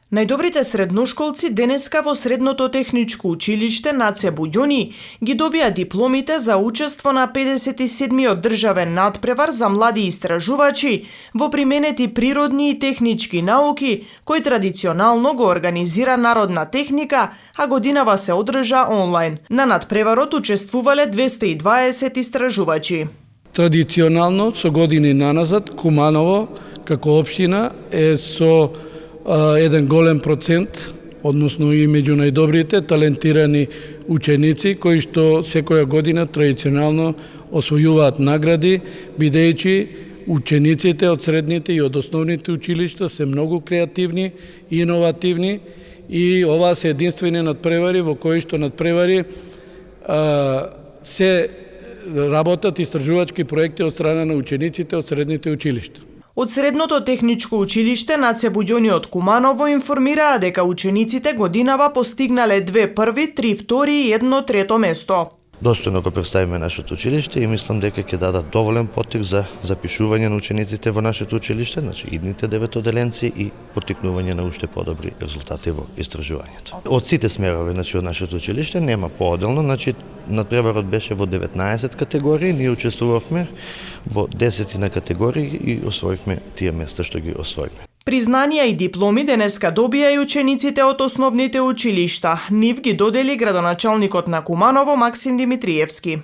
Најдобрите средношколци денеска во Средното техничко училиште Наце Буѓони ги добија дипломите за учество на 57-миот државен надпревар за млади истражувачи во применети природни и технички науки, кој традиционално го организира Народна техника, а годинава се одржа онлайн. На надпреварот учествувале 220 истражувачи. Традиционално со години наназад Куманово како општина е со еден голем процент, односно и меѓу најдобрите талентирани ученици кои што секоја година традиционално освојуваат награди, бидејќи учениците од средните и од основните училишта се многу креативни и иновативни и оваа се единствени надпревари во кои што надпревари се работат истражувачки проекти од страна на учениците од средните училишта. Од Средното техничко училиште Наце Буѓони од Куманово информираа дека учениците годинава постигнале 2 први, 3 втори и 1 трето место. Достојно го представиме нашето училиште и мислам дека ќе дадат доволен поттик за запишување на учениците во нашето училиште, значи идните 9 оделенци и поттикнување на уште подобри резултати во истражувањето. Од сите смерови, значи од нашето училиште нема поодделно, значи надпреварот беше во 19 категории, ние учествувавме во 10 на категории и освоивме тие места што ги освоивме. Признанија и дипломи денеска добија и учениците од основните училишта. Нив ги додели градоначалникот на Куманово Максим Димитриевски.